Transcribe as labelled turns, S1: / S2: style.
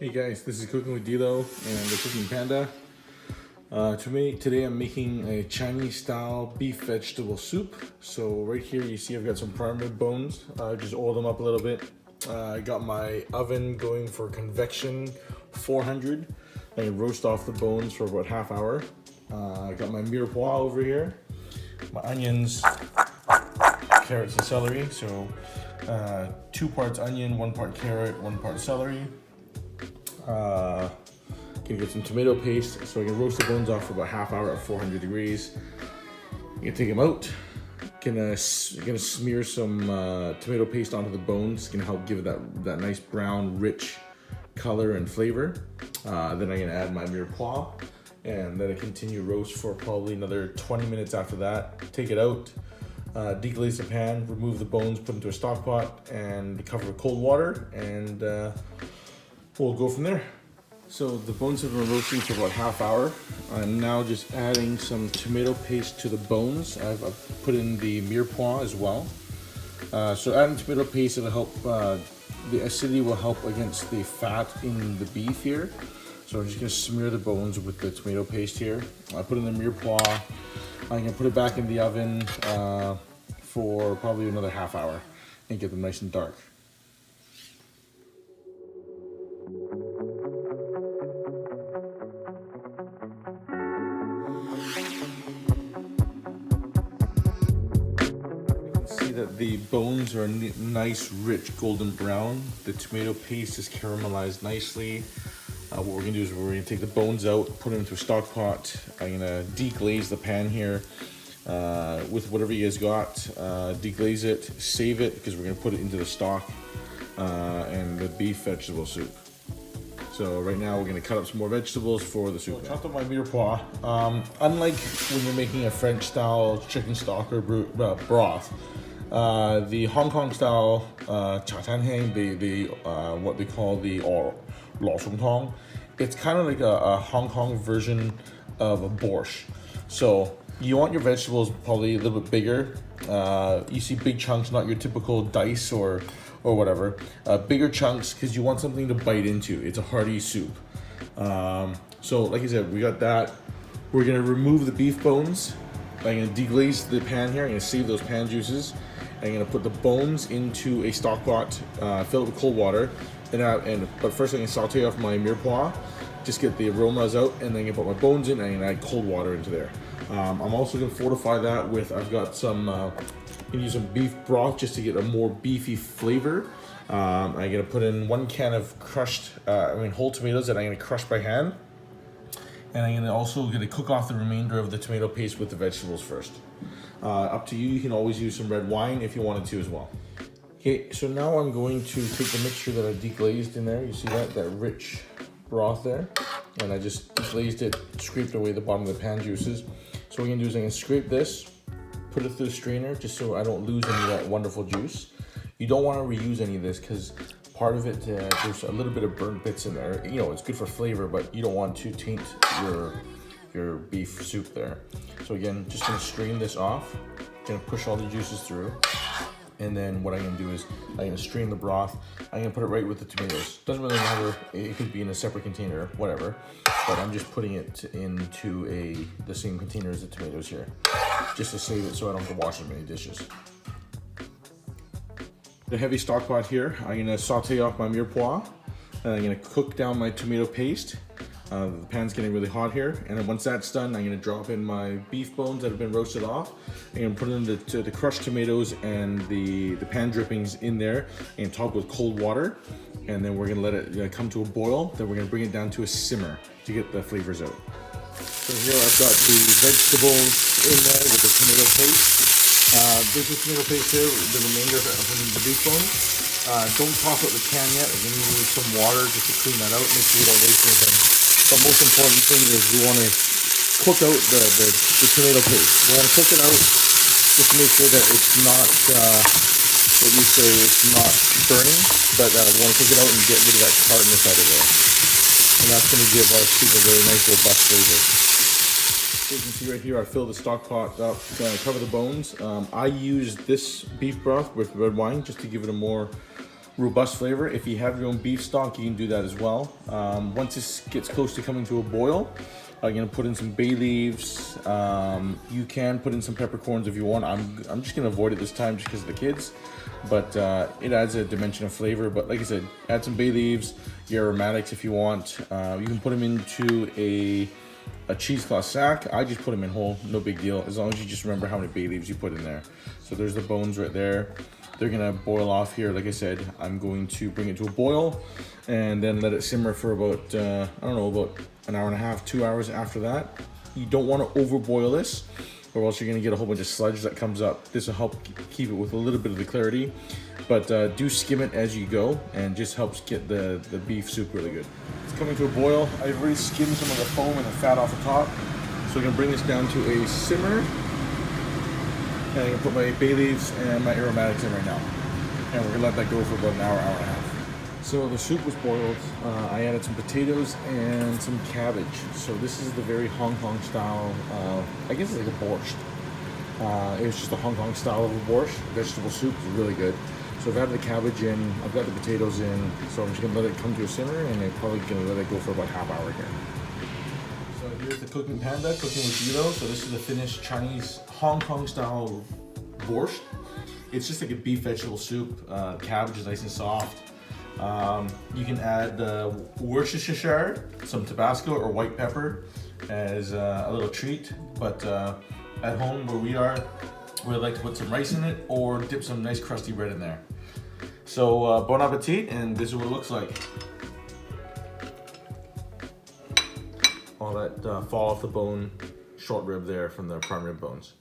S1: Hey guys, this is Cooking with Dilo and the Cooking Panda. Today I'm making a Chinese style beef vegetable soup. So right here you see I've got some prime rib bones. Just oil them up a little bit. I got my oven going for convection 400. I can roast off the bones for about half hour. I got my mirepoix over here, my onions, carrots and celery. So 2 parts onion, 1 part carrot, 1 part celery. Gonna get some tomato paste so I can roast the bones off for about half hour at 400 degrees. I'm gonna take them out. Gonna smear some tomato paste onto the bones. It's gonna help give it that nice brown, rich color and flavor. Then I'm gonna add my mirepoix and then I continue roast for probably another 20 minutes after that. Take it out, deglaze the pan, remove the bones, put into a stock pot, and cover with cold water, and we'll go from there. So the bones have been roasting for about half hour. I'm now just adding some tomato paste to the bones. I've put in the mirepoix as well. So adding tomato paste will help, the acidity will help against the fat in the beef here. So I'm just gonna smear the bones with the tomato paste here. I put in the mirepoix. I'm gonna put it back in the oven for probably another half hour and get them nice and dark. That the bones are nice, rich, golden brown. The tomato paste is caramelized nicely. What we're gonna do is we're gonna take the bones out, put them into a stock pot. I'm gonna deglaze the pan here with whatever you guys got. Deglaze it, save it, because we're gonna put it into the stock and the beef vegetable soup. So right now we're gonna cut up some more vegetables for the soup. Chopped up my mirepoix. Unlike when you're making a French style chicken stock or broth, the Hong Kong style Chaan Teng, what they call the Lor Soong Tong, it's kind of like a Hong Kong version of a borscht. So you want your vegetables probably a little bit bigger. You see big chunks, not your typical dice or whatever. Bigger chunks because you want something to bite into. It's a hearty soup. So like I said, we got that. We're gonna remove the beef bones. I'm gonna deglaze the pan here. I'm gonna save those pan juices. I'm gonna put the bones into a stock pot, fill it with cold water, but first I'm gonna saute off my mirepoix, just get the aromas out, and then I'm gonna put my bones in and I'm gonna add cold water into there. I'm also gonna fortify that with, I've got some, I'm gonna use some beef broth just to get a more beefy flavor. I'm gonna put in 1 can of crushed, whole tomatoes that I'm gonna crush by hand. And I'm also gonna cook off the remainder of the tomato paste with the vegetables first. Up to you, you can always use some red wine if you wanted to as well. Okay, so now I'm going to take the mixture that I deglazed in there. You see that rich broth there? And I just deglazed it, scraped away the bottom of the pan juices. So what I'm gonna do is I'm gonna scrape this, put it through the strainer just so I don't lose any of that wonderful juice. You don't wanna reuse any of this because part of it, there's a little bit of burnt bits in there. You know, it's good for flavor, but you don't want to taint your beef soup there. So again, just gonna strain this off, gonna push all the juices through, and then what I'm gonna do is I'm gonna strain the broth. I'm gonna put it right with the tomatoes. Doesn't really matter, it could be in a separate container, whatever, but I'm just putting it into the same container as the tomatoes here, just to save it so I don't have to wash as many dishes. The heavy stock pot here, I'm gonna saute off my mirepoix, and I'm gonna cook down my tomato paste. The pan's getting really hot here, and then once that's done, I'm gonna drop in my beef bones that have been roasted off. I'm gonna put in the crushed tomatoes and the pan drippings in there, and top with cold water, and then we're gonna let it come to a boil. Then we're gonna bring it down to a simmer to get the flavors out. So here I've got the vegetables in there with the tomato paste. There's the tomato paste here, the remainder from the beef bones. Don't toss out the can yet. I'm gonna use some water just to clean that out, make sure we don't waste anything. But most important thing is we want to cook out the tomato paste. We want to cook it out just to make sure that it's not, what you say, it's not burning, but we want to cook it out and get rid of that tartness out of there. And that's going to give our soup a very nice robust flavor. So you can see right here, I filled the stock pot up, cover the bones. I use this beef broth with red wine just to give it a more robust flavor. If you have your own beef stock, you can do that as well. Once this gets close to coming to a boil, I'm gonna put in some bay leaves. You can put in some peppercorns if you want. I'm just gonna avoid it this time just because of the kids, but it adds a dimension of flavor. But like I said, add some bay leaves, your aromatics if you want. You can put them into a cheesecloth sack. I just put them in whole, no big deal, as long as you just remember how many bay leaves you put in there. So there's the bones right there. They're gonna boil off here. Like I said, I'm going to bring it to a boil and then let it simmer for about, I don't know, about an hour and a half, 2 hours after that. You don't wanna overboil this or else you're gonna get a whole bunch of sludge that comes up. This will help keep it with a little bit of the clarity, but do skim it as you go and just helps get the beef soup really good. It's coming to a boil. I've already skimmed some of the foam and the fat off the top. So we're gonna bring this down to a simmer. And I'm gonna put my bay leaves and my aromatics in right now. And we're gonna let that go for about an hour, hour and a half. So the soup was boiled. I added some potatoes and some cabbage. So this is the very Hong Kong style, I guess it's like a borscht. It was just a Hong Kong style of a borscht. Vegetable soup is really good. So I've added the cabbage in, I've got the potatoes in, so I'm just gonna let it come to a simmer and I'm probably gonna let it go for about half hour here. So here's the cooking panda, cooking with gyro. So this is the finished Chinese Hong Kong style borscht. It's just like a beef vegetable soup. Cabbage is nice and soft. You can add Worcestershire, some Tabasco or white pepper as a little treat. But at home where we are, we like to put some rice in it or dip some nice crusty bread in there. So bon appetit, and this is what it looks like. All that fall off the bone, short rib there from the prime rib bones.